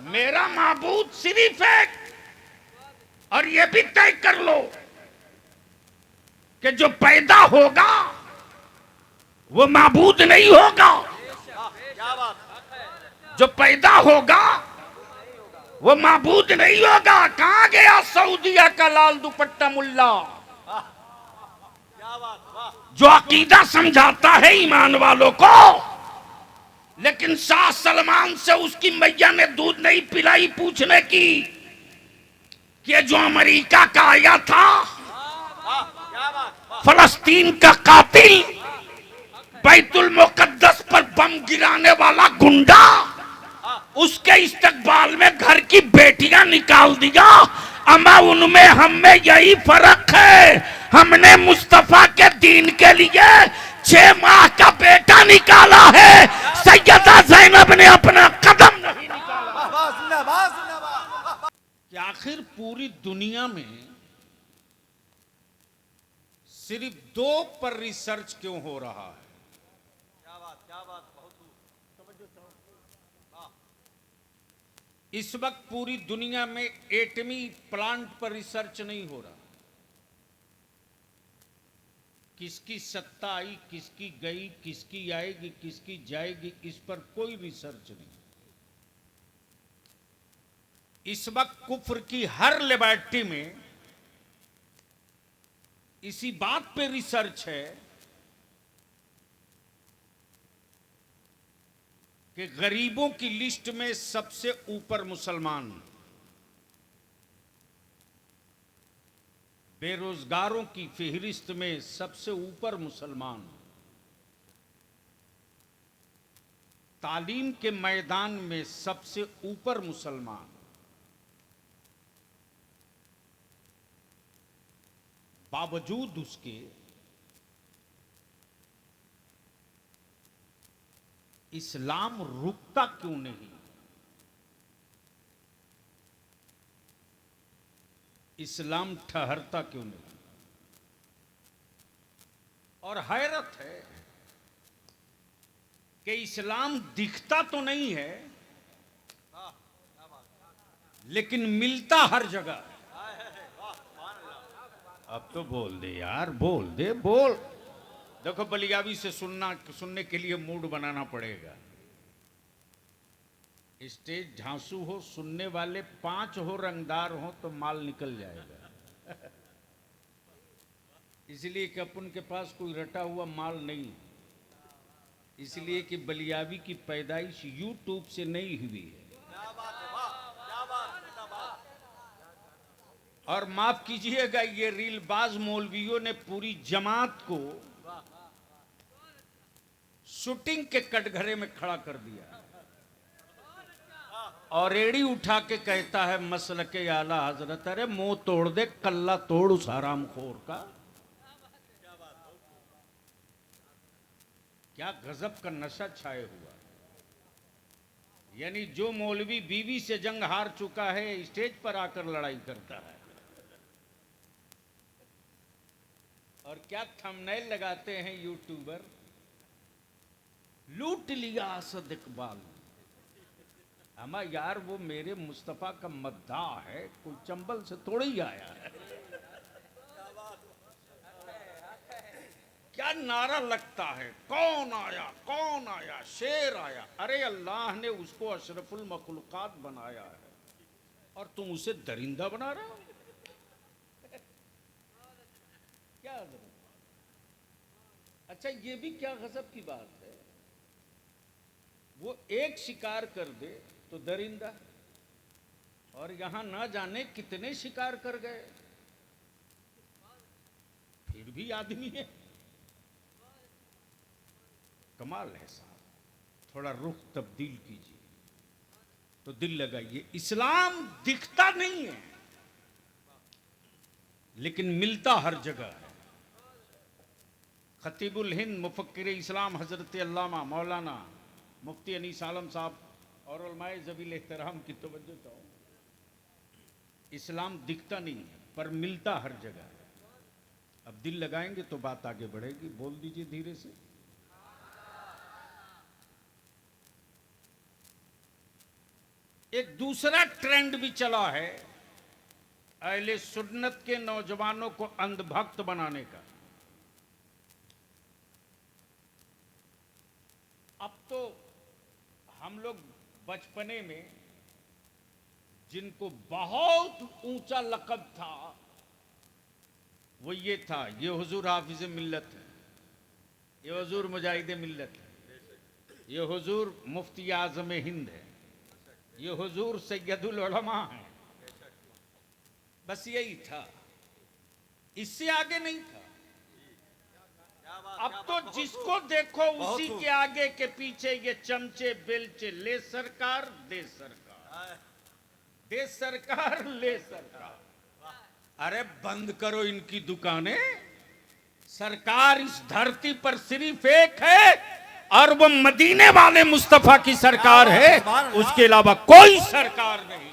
मेरा माबूद सिर्फ एक, और ये भी तय कर लो कि जो पैदा होगा वो माबूद नहीं होगा, जो पैदा होगा वो माबूद नहीं होगा। कहां गया सऊदिया का लाल दुपट्टा मुल्ला जो अकीदा समझाता है ईमान वालों को, लेकिन शाह सलमान से उसकी मैया ने दूध नहीं पिलाई पूछने की कि जो अमेरिका का आया था, फलस्तीन का कातिल, बैतुल मुकद्दस पर बम गिराने वाला गुंडा, उसके इस्तकबाल में घर की बेटियां निकाल दिया। अमा उनमें हमें यही फर्क है, हमने मुस्तफा के दीन के लिए 6 माह का बेटा निकाला है, सैयदा ज़ैनब ने अपना कदम नहीं निकाला। कि आखिर पूरी दुनिया में सिर्फ 2 पर रिसर्च क्यों हो रहा है? इस वक्त पूरी दुनिया में एटमी प्लांट पर रिसर्च नहीं हो रहा। किसकी सत्ता आई, किसकी गई, किसकी आएगी, किसकी जाएगी, इस पर कोई रिसर्च नहीं। इस वक्त कुफ्र की हर लेबोरेटरी में इसी बात पे रिसर्च है कि गरीबों की लिस्ट में सबसे ऊपर मुसलमान, बेरोजगारों की फहरिस्त में सबसे ऊपर मुसलमान, तालीम के मैदान में सबसे ऊपर मुसलमान, बावजूद उसके इस्लाम रुकता क्यों नहीं? इस्लाम ठहरता क्यों नहीं? और हैरत है कि इस्लाम दिखता तो नहीं है, लेकिन मिलता हर जगह। अब तो बोल दे यार, बोल दे, बोल। देखो बलियावी से सुनने के लिए मूड बनाना पड़ेगा। स्टेज झांसू हो, सुनने वाले 5 हो, रंगदार हो, तो माल निकल जाएगा। इसलिए कि अपन के पास कोई रटा हुआ माल नहीं, इसलिए कि बलियावी की पैदाइश यूट्यूब से नहीं हुई है। और माफ कीजिएगा, ये रीलबाज मौलवियों ने पूरी जमात को शूटिंग के कटघरे में खड़ा कर दिया और एड़ी उठा के कहता है मसल के आला हजरत। अरे मुंह तोड़ दे, कल्ला तोड़ उस हराम खोर का। क्या गजब का नशा छाए हुआ। यानी जो मौलवी बीवी से जंग हार चुका है, स्टेज पर आकर लड़ाई करता है। और क्या थंबनेल लगाते हैं यूट्यूबर, लूट लिया असद इकबाल। अमा यार, वो मेरे मुस्तफा का मद्दाह है, कोई चंबल से थोड़ा ही आया है। क्या नारा लगता है, कौन आया, कौन आया, शेर आया। अरे अल्लाह ने उसको अशरफुल मखलूकात बनाया है और तुम उसे दरिंदा बना रहे हो। क्या अच्छा, ये भी क्या गजब की बात है। वो एक शिकार कर दे तो दरिंदा, और यहां ना जाने कितने शिकार कर गए, फिर भी आदमी है। कमाल है साहब। थोड़ा रुख तब्दील कीजिए तो दिल लगाइए। इस्लाम दिखता नहीं है, लेकिन मिलता हर जगह है। खतीबुल हिंद मुफक्किर इस्लाम हजरत अल्लामा मौलाना मुफ्ती अनीस आलम साहब और उलमाए ज़बील एहतराम की तवज्जो चाहो। इस्लाम दिखता नहीं है, पर मिलता हर जगह है। अब दिल लगाएंगे तो बात आगे बढ़ेगी। बोल दीजिए धीरे से। एक दूसरा ट्रेंड भी चला है अहले सुन्नत के नौजवानों को अंधभक्त बनाने का। अब तो हम लोग बचपने में जिनको बहुत ऊंचा लक़ब था वो ये था, ये हुजूर हाफिज मिल्लत है, ये हुजूर मुजाहिद मिल्लत है, ये हुजूर मुफ्ती आज़म हिंद है, ये हुजूर सैयदुल उलमा है। बस यही था, इससे आगे नहीं था। अब तो जिसको देखो उसी के आगे के पीछे ये चमचे बेलचे, ले सरकार दे सरकार, दे सरकार ले सरकार। अरे बंद करो इनकी दुकानें। सरकार इस धरती पर सिर्फ एक है और वो मदीने वाले मुस्तफा की सरकार है, उसके अलावा कोई सरकार नहीं।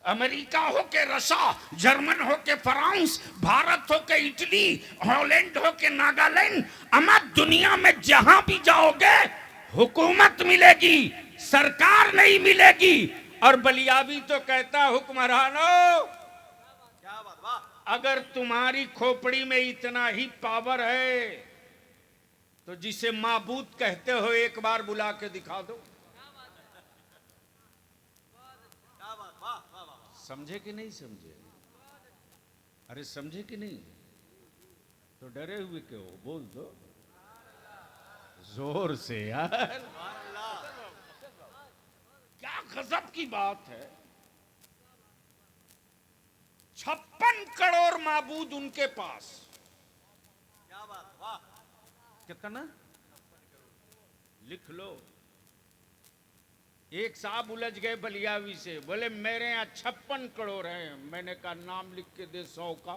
अमेरिका हो के रसा, जर्मन हो के फ्रांस, भारत हो के इटली, हॉलैंड हो के नागालैंड, अमा दुनिया में जहां भी जाओगे हुकूमत मिलेगी, सरकार नहीं मिलेगी। और बलियाबी तो कहता हुक्मरानो, अगर तुम्हारी खोपड़ी में इतना ही पावर है तो जिसे माबूद कहते हो एक बार बुला के दिखा दो। समझे कि नहीं समझे? अरे समझे कि नहीं? तो डरे हुए क्यों? बोल दो जोर से यार। क्या गजब की बात है। 56 करोड़ माबूद उनके पास। क्या बात, वाह। कितना लिख लो। एक साहब उलझ गए बलियावी से, बोले मेरे यहाँ 56 करोड़ हैं। मैंने कहा नाम लिख के दे 100 का।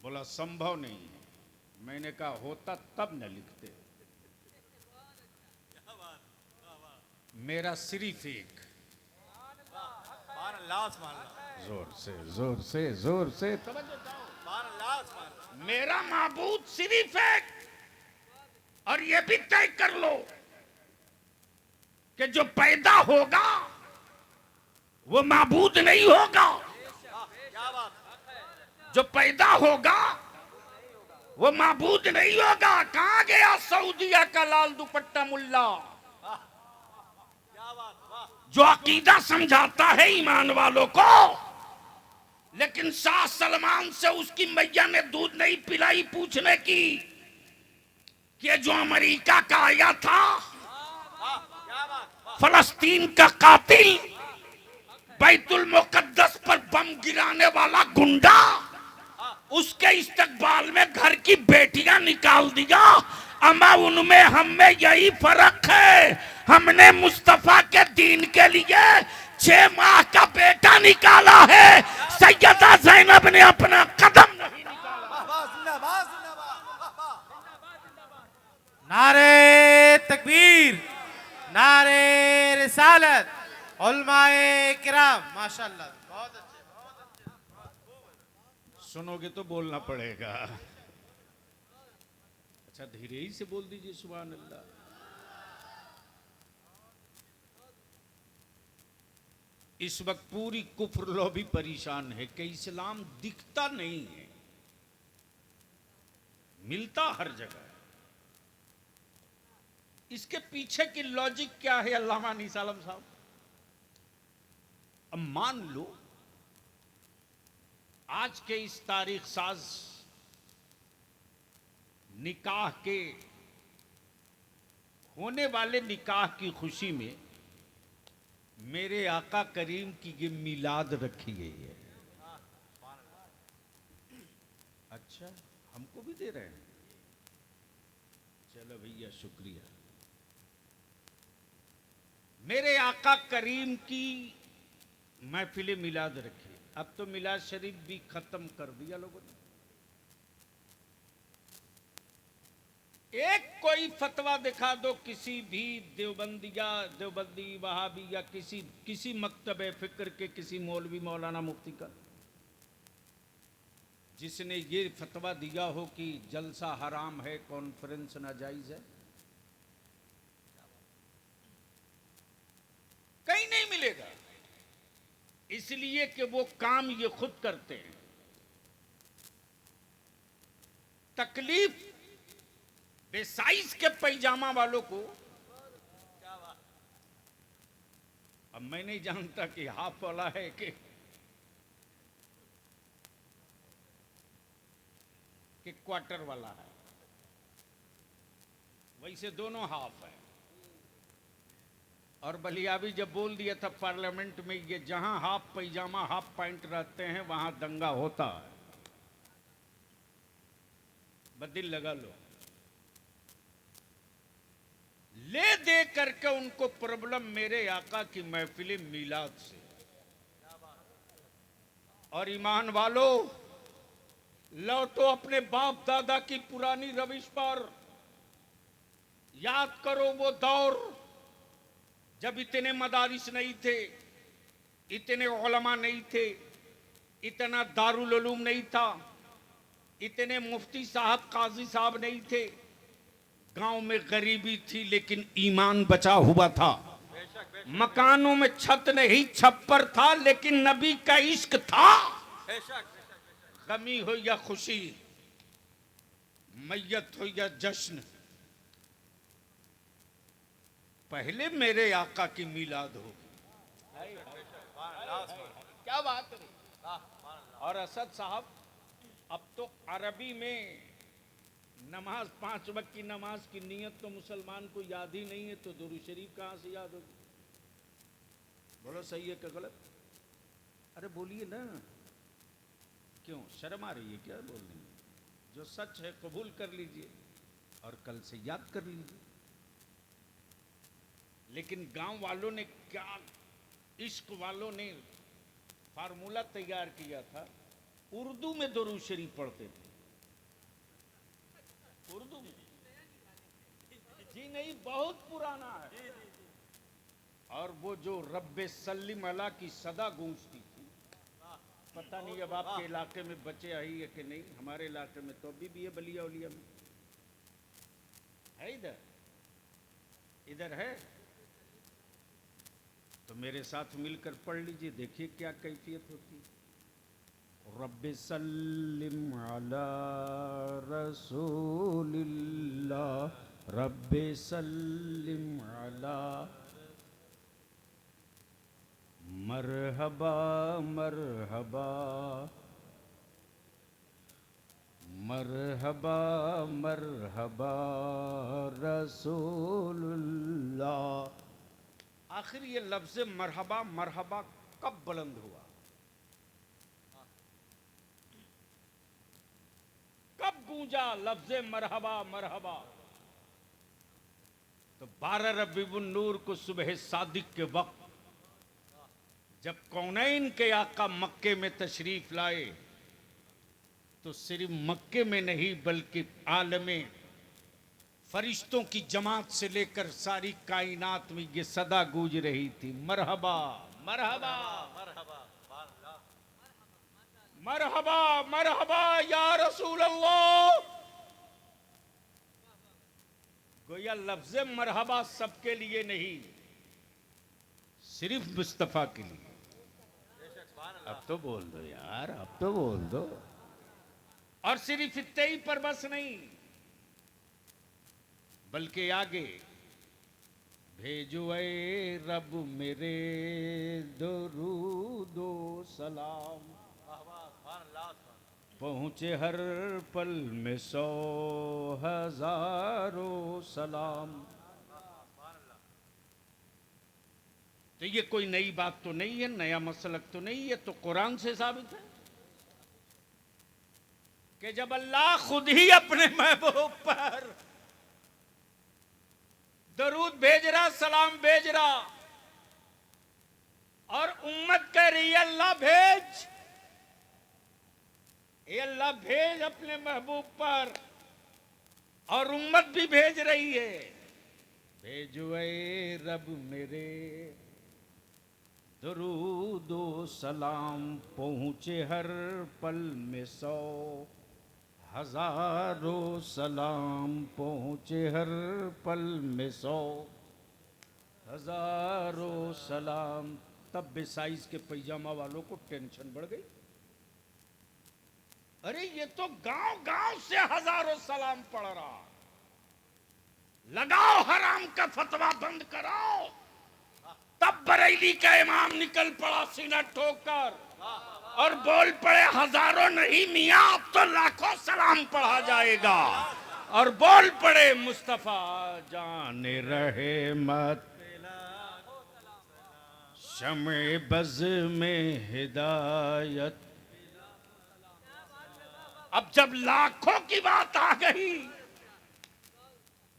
बोला संभव नहीं है। मैंने कहा होता तब न लिखते। मेरा सिर्फ एक। जोर से जोर से जोर से। मेरा माबूद सिर्फ एक। और ये भी तय कर लो कि जो पैदा होगा वो माबूद नहीं होगा। जो पैदा होगा वो माबूद नहीं होगा। कहां गया सऊदिया का लाल दुपट्टा मुल्ला जो अकीदा समझाता है ईमान वालों को, लेकिन शाह सलमान से उसकी मैया ने दूध नहीं पिलाई पूछने की कि जो अमेरिका का आया था, फलस्तीन का कातिल, बैतुल मुकद्दस पर बम गिराने वाला गुंडा, उसके इस्तकबाल में घर की बेटियां निकाल दिया। अमा उनमें हम में यही फर्क है, हमने मुस्तफा के दीन के लिए 6 माह का बेटा निकाला है, सैयदा ज़ैनब ने अपना कदम नहीं निकाला। नारे तकबीर, नारे रिसालत, उलमाए किराम, माशाअल्लाह, बहुत अच्छे। सुनोगे तो बोलना पड़ेगा। अच्छा धीरे ही से बोल दीजिए सुभान अल्लाह। इस वक्त पूरी कुफ्र लॉबी परेशान है कि इस्लाम दिखता नहीं है, मिलता हर जगह। इसके पीछे की लॉजिक क्या है अल्लामा निसा आलम साहब? अब मान लो आज के इस तारीख साज निकाह के होने वाले निकाह की खुशी में मेरे आका करीम की ये मिलाद रखी गई है। अच्छा हमको भी दे रहे हैं, चलो भैया शुक्रिया। मेरे आका करीम की महफिल मिलाद रखी। अब तो मिलाद शरीफ भी खत्म कर दिया लोगों ने। एक कोई फतवा दिखा दो किसी भी देवबंदी वहाबी या किसी मकतब फिक्र के किसी मौलवी मौलाना मुफ्ती का, जिसने ये फतवा दिया हो कि जलसा हराम है, कॉन्फ्रेंस नाजायज है। कहीं नहीं मिलेगा, इसलिए कि वो काम ये खुद करते हैं। तकलीफ बेसाइज के पैजामा वालों को, अब मैं नहीं जानता कि हाफ वाला है कि क्वार्टर वाला है, वैसे दोनों हाफ है। और बलियाबी जब बोल दिया था पार्लियामेंट में, ये जहां हाफ पैजामा हाफ पैंट रहते हैं वहां दंगा होता है, बदिल लगा लो। ले दे करके उनको प्रॉब्लम मेरे आका की महफिल मीलाद से। और ईमान वालों, लौटो अपने बाप दादा की पुरानी रविश पर। याद करो वो दौर जब इतने मदारिस नहीं थे, इतने उलमा नहीं थे, इतना दारुल उलूम नहीं था, इतने मुफ्ती साहब काजी साहब नहीं थे। गांव में गरीबी थी लेकिन ईमान बचा हुआ था। मकानों में छत नहीं छप्पर था लेकिन नबी का इश्क था। गमी हो या खुशी, मैयत हो या जश्न, पहले मेरे आका की मिलाद हो। क्या बात है। और असद साहब, अब तो अरबी में नमाज, 5 वक्त की नमाज की नियत तो मुसलमान को याद ही नहीं है, तो दुरूद शरीफ कहां से याद होगी? बोलो सही है क्या गलत? अरे बोलिए ना, क्यों शर्म आ रही है क्या बोलने में? जो सच है कबूल कर लीजिए और कल से याद कर लीजिए। लेकिन गांव वालों ने क्या, इश्क वालों ने फार्मूला तैयार किया था, उर्दू में दुरूद शरीफ पढ़ते थे। उर्दू में जी नहीं, बहुत पुराना है। और वो जो रब्बे सल्लिम अला की सदा गूंजती थी, पता नहीं अब आपके इलाके में बचे आई है कि नहीं। हमारे इलाके में तो अभी भी है, बलिया उलिया में है। इधर है तो मेरे साथ मिलकर पढ़ लीजिए, देखिए क्या कैफियत होती है। रब्बे सल्लिम अला रसूलिल्लाह, रब्बे सल्लिम अला, मरहबा मरहबा मरहबा मरहबा रसूलुल्लाह। आखिर ये लफ्ज़ मरहबा मरहबा कब बुलंद हुआ? कब गूंजा लफ्ज़ मरहबा मरहबा? तो 12 रबीउन नूर को सुबह सादिक के वक्त जब कौनैन के आका मक्के में तशरीफ लाए, तो सिर्फ मक्के में नहीं बल्कि आलमे फरिश्तों की जमात से लेकर सारी कायनात में ये सदा गूंज रही थी, मरहबा मरहबा मरहबा मरहबा या रसूल अल्लाह। गोया लफ्ज़ मरहबा सबके लिए नहीं, सिर्फ मुस्तफ़ा के लिए। अब तो बोल दो यार, अब तो बोल दो। और सिर्फ इतने ही पर बस नहीं, बल्कि आगे भेजो ए रब मेरे दरूदो सलाम, पहुंचे हर पल में 100,000 सलाम। तो ये कोई नई बात तो नहीं है, नया मसलक तो नहीं है, तो कुरान से साबित है कि जब अल्लाह खुद ही अपने महबूब पर दरूद भेज रहा, सलाम भेज रहा, और उम्मत कह रही है अल्लाह भेज, ये अल्लाह भेज अपने महबूब पर, और उम्मत भी भेज रही है। भेजो ए रब मेरे, दरूदो सलाम पहुँचे हर पल में 100 हजारों सलाम पहुँचे हर पल में 100 हजारों सलाम। तब बेसाइज के पैजामा वालों को टेंशन बढ़ गई। अरे ये तो गांव गांव से हजारों सलाम पड़ रहा। लगाओ हराम का फतवा बंद कराओ। तब बरेली का इमाम निकल पड़ा सीना ठोकर और बोल पड़े हजारों नहीं मियां, अब तो लाखों सलाम पढ़ा जाएगा। और बोल पड़े मुस्तफा जाने रहे मत शमे बज़ में हिदायत। अब जब लाखों की बात आ गई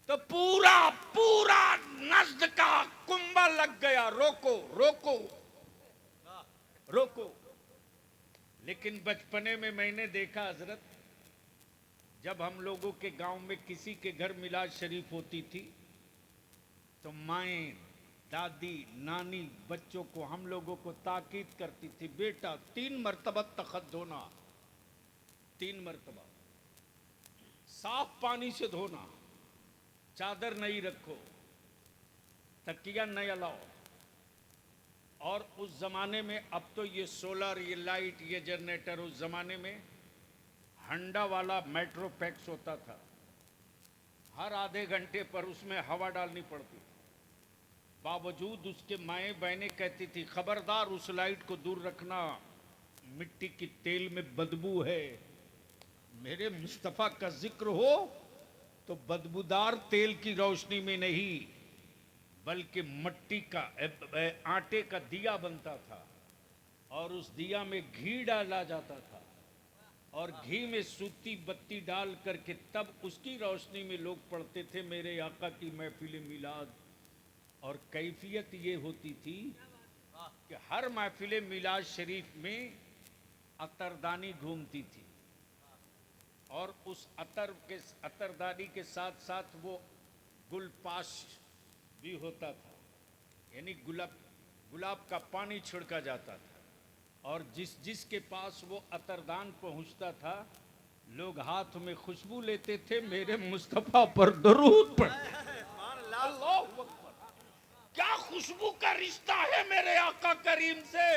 तो पूरा पूरा नज्द का कुंभा लग गया। रोको रोको रोको। लेकिन बचपने में मैंने देखा हजरत, जब हम लोगों के गांव में किसी के घर मिलाद शरीफ होती थी तो माएं, दादी, नानी बच्चों को, हम लोगों को ताकीद करती थी, बेटा 3 मरतबा तखत धोना, 3 मरतबा साफ पानी से धोना, चादर नहीं रखो, तकिया नहीं लाओ। और उस जमाने में, अब तो ये सोलर, ये लाइट, ये जनरेटर, उस जमाने में हंडा वाला मेट्रोपैक्स होता था। हर आधे घंटे पर उसमें हवा डालनी पड़ती। बावजूद उसके माएँ बहनें कहती थी खबरदार उस लाइट को दूर रखना, मिट्टी की तेल में बदबू है। मेरे मुस्तफ़ा का जिक्र हो तो बदबूदार तेल की रोशनी में नहीं, बल्कि मट्टी का, आटे का दिया बनता था और उस दिया में घी डाला जाता था और घी में सूती बत्ती डाल करके तब उसकी रोशनी में लोग पढ़ते थे मेरे आका की महफिल मिलाद। और कैफियत ये होती थी कि हर महफिल मिलाद शरीफ में अतरदानी घूमती थी और उस अतरदानी के साथ साथ वो गुलपाश भी होता था, यानी गुलाब का पानी छिड़का जाता था। और जिसके पास वो अतरदान पहुंचता था, लोग हाथ में खुशबू लेते थे, मेरे मुस्तफा पर दरूद पढ़ते। अल्लाह अकबर। क्या खुशबू का रिश्ता है मेरे आका करीम से।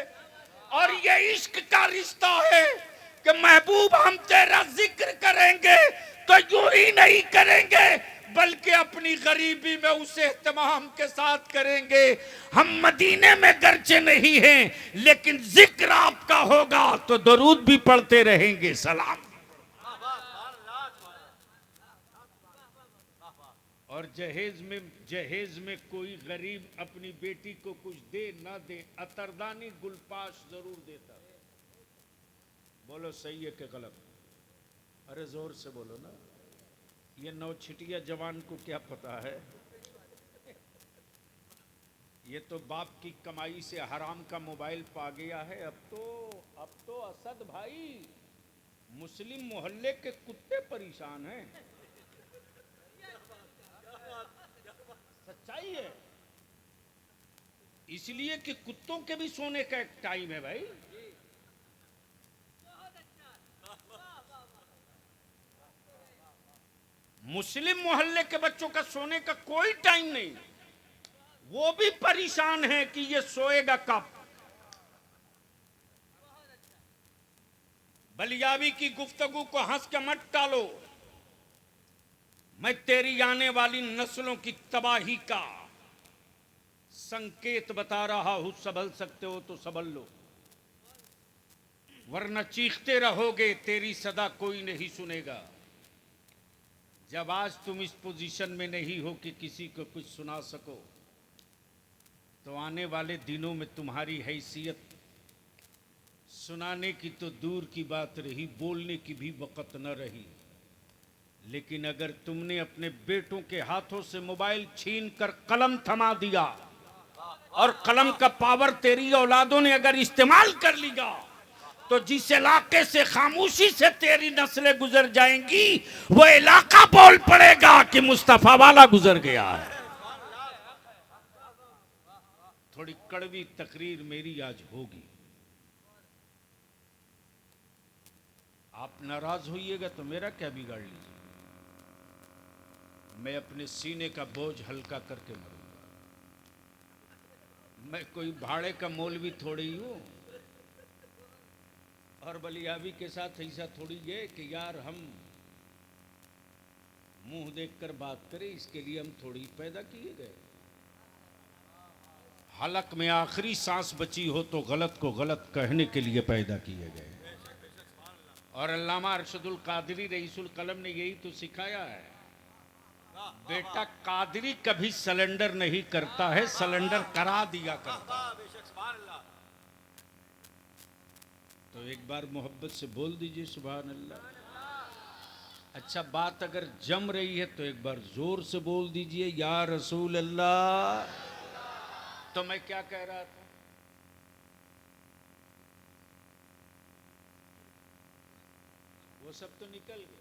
और ये इश्क का रिश्ता है कि महबूब हम तेरा जिक्र करेंगे तो यूं ही नहीं करेंगे, बल्कि अपनी गरीबी में उसे एहतमाम के साथ करेंगे। हम मदीने में गर्चे नहीं हैं, लेकिन जिक्र आपका होगा तो दरूद भी पढ़ते रहेंगे, सलाम। और जहेज में कोई गरीब अपनी बेटी को कुछ दे ना दे, अतरदानी गुलपाश जरूर देता। बोलो सही है कि गलत? अरे जोर से बोलो ना, ये नौछिटिया जवान को क्या पता है। ये तो बाप की कमाई से हराम का मोबाइल पा गया है। अब तो असद भाई, मुस्लिम मोहल्ले के कुत्ते परेशान हैं। सच्चाई है। इसलिए कि कुत्तों के भी सोने का एक टाइम है भाई। मुस्लिम मोहल्ले के बच्चों का सोने का कोई टाइम नहीं। वो भी परेशान है कि ये सोएगा कब। बलियावी की गुफ्तगू को हंस के मत टालो। मैं तेरी आने वाली नस्लों की तबाही का संकेत बता रहा हूं। संभल सकते हो तो संभल लो, वरना चीखते रहोगे, तेरी सदा कोई नहीं सुनेगा। जब आज तुम इस पोजीशन में नहीं हो कि किसी को कुछ सुना सको, तो आने वाले दिनों में तुम्हारी हैसियत सुनाने की तो दूर की बात रही, बोलने की भी वक़्त न रही। लेकिन अगर तुमने अपने बेटों के हाथों से मोबाइल छीन कर कलम थमा दिया और कलम का पावर तेरी औलादों ने अगर इस्तेमाल कर लिया, तो जिस इलाके से खामोशी से तेरी नस्लें गुजर जाएंगी वो इलाका बोल पड़ेगा कि मुस्तफा वाला गुजर गया है। थोड़ी कड़वी तकरीर मेरी आज होगी, आप नाराज होइएगा तो मेरा क्या बिगाड़ लीजिए, मैं अपने सीने का बोझ हल्का करके मरूंगा। मैं कोई भाड़े का मौलवी थोड़ी हूं और बलियाबी के साथ ऐसा थोड़ी है कि यार हम मुंह देखकर बात करें, इसके लिए हम थोड़ी पैदा किए गए। हलक में आखिरी सांस बची हो तो गलत को गलत कहने के लिए पैदा किए गए। और अल्लामा अरशदुल कादरी रईसुल कलम ने यही तो सिखाया है, बेटा कादरी कभी सलेंडर नहीं करता है, सलेंडर करा दिया करता है। तो एक बार मोहब्बत से बोल दीजिए सुभान अल्लाह। अच्छा, बात अगर जम रही है तो एक बार जोर से बोल दीजिए या रसूल अल्लाह। तो मैं क्या कह रहा था, वो सब तो निकल गया।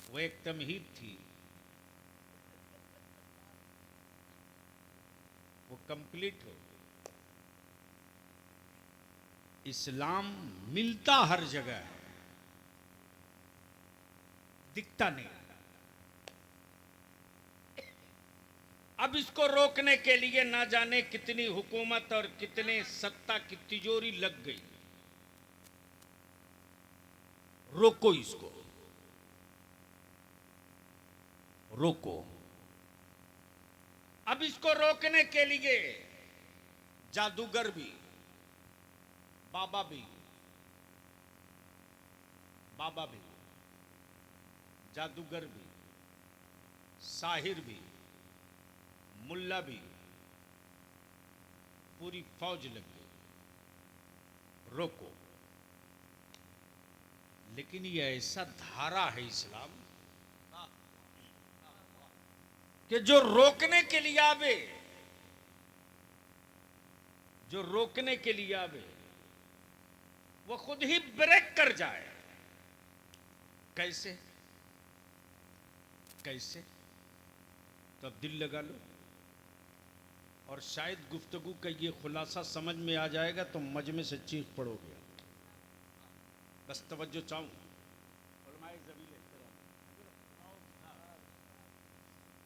वो एक तमहीद थी, वो कंप्लीट हो। इस्लाम मिलता हर जगह है, दिखता नहीं। अब इसको रोकने के लिए ना जाने कितनी हुकूमत और कितने सत्ता की तिजोरी लग गई। रोको इसको, रोको। अब इसको रोकने के लिए जादूगर भी, बाबा भी, जादूगर भी, साहिर भी, मुल्ला भी, पूरी फौज लग गई। रोको। लेकिन ये ऐसा धारा है इस्लाम कि जो रोकने के लिए आवे, जो रोकने के लिए आवे वो खुद ही ब्रेक कर जाए। कैसे कैसे? तो अब दिल लगा लो और शायद गुफ्तगू का ये खुलासा समझ में आ जाएगा तो मजमे से चीख पड़ोगे। बस तवज्जो चाहूं।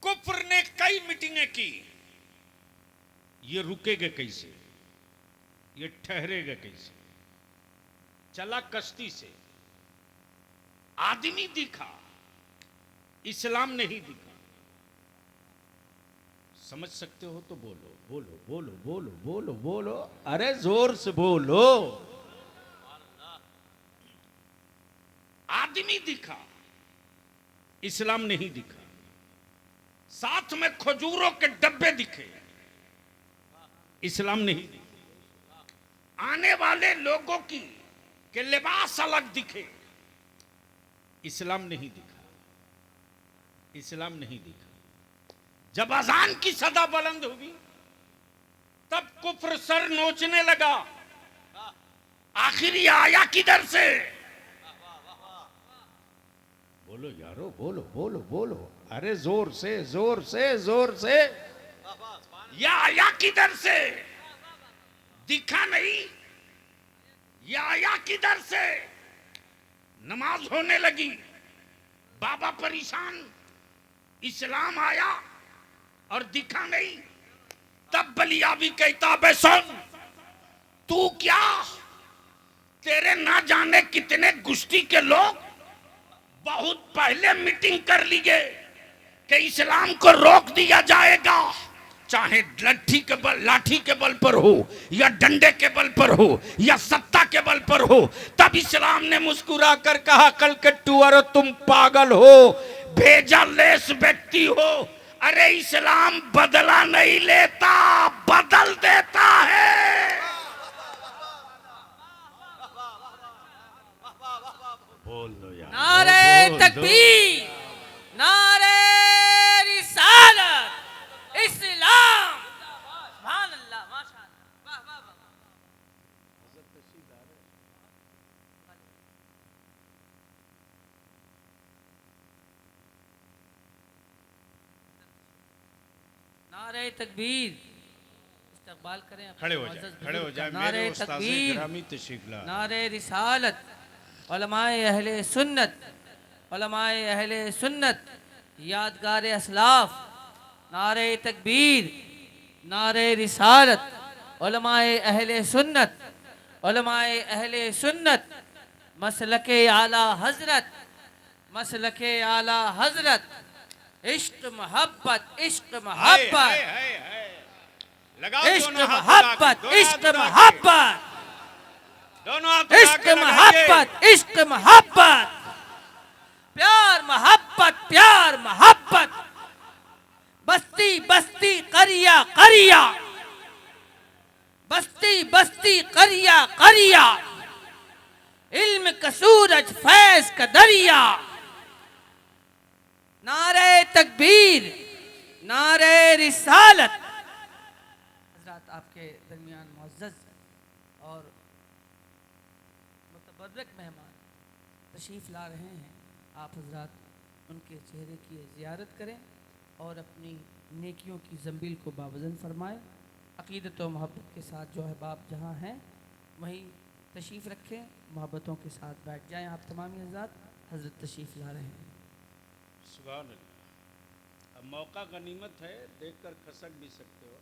कुफ्र ने कई मीटिंगें की, ये रुकेगा कैसे, ये ठहरेगा कैसे? चला कश्ती से, आदमी दिखा, इस्लाम नहीं दिखा। समझ सकते हो तो बोलो बोलो बोलो बोलो बोलो बोलो, अरे जोर से बोलो। आदमी दिखा, इस्लाम नहीं दिखा। साथ में खजूरों के डब्बे दिखे, इस्लाम नहीं दिखा। आने वाले लोगों की के लिबास अलग दिखे, इस्लाम नहीं दिखा। इस्लाम नहीं दिखा। जब अजान की सदा बुलंद हुई तब कुफ्र सर नोचने लगा, आखिर ये आया किधर से? बोलो यारो, बोलो बोलो बोलो, अरे जोर से जोर से जोर से। ये आया किधर से? दिखा नहीं, ये आया किधर से? नमाज होने लगी, बाबा परेशान, इस्लाम आया और दिखा नहीं। तब बलियाबी कहता, बे सुन, तू क्या, तेरे ना जाने कितने गुश्ती के लोग बहुत पहले मीटिंग कर लिए कि इस्लाम को रोक दिया जाएगा, चाहे लाठी के बल पर हो या डंडे के बल पर हो या सत्ता के बल पर हो। तब इस्लाम ने मुस्कुरा कर कहा, कल कट्टू, अरे तुम पागल हो, भेजा लेस व्यक्ति हो। अरे इस्लाम बदला नहीं लेता, बदल देता है। बोल दो यार, नारे तकबीर, नारे रिसालत, इस्लाम नारे तकबीर। इस्तकबाल करें अपने खड़े हो मुअज़्ज़ज़ जाए, खड़े हो बुजुर्ग का। जाए नारे मेरे उस्ताद तकबीर, गिरामी तशरीफ ला। नारे रिसालत, उलमाए अहले सुन्नत, उलमाए अहले सुन्नत, यादगार असलाफ। नारे तकबीर, नारे रिसालत, उलमाए अहले सुन्नत, उलमाए अहले सुन्नत, मसलके आला हजरत, मसलके आला हजरत। इश्क मोहब्बत, इश्क हाय, मोहब्बत, हाय, हाय, हाय। लगाओ इश्क दोनों हाथ उठा के, मोहब्बत, दोनों इश्क हाथ उठा के। मोहब्बत, दोनों हाथ उठा इश्क के लगाइए। मोहब्बत, इश्क मोहब्बत, प्यार मोहब्बत, प्यार मोहब्बत। बस्ती बस्ती करिया करिया, बस्ती बस्ती करिया करिया, इल्म का सूरज फैज का दरिया। नारे तकबीर, नारे रिसालत। हजरात आपके दरमियान मुअज़्ज़ज़ और मुतबर्रक मेहमान तशरीफ़ ला रहे हैं। आप हजरात उनके चेहरे की ज़ियारत करें और अपनी नेकियों की ज़ंबील को बावज़न फरमाएं। अक़ीदत व मोहब्बत के साथ जो अहबाब जहाँ हैं वहीं तशरीफ़ रखें, मोहब्बतों के साथ बैठ जाएं। आप तमामी हजरात हज़रत तशरीफ़ ला रहे हैं। सुभान अल्लाह। अब मौका गनीमत है, देखकर खसक भी सकते हो।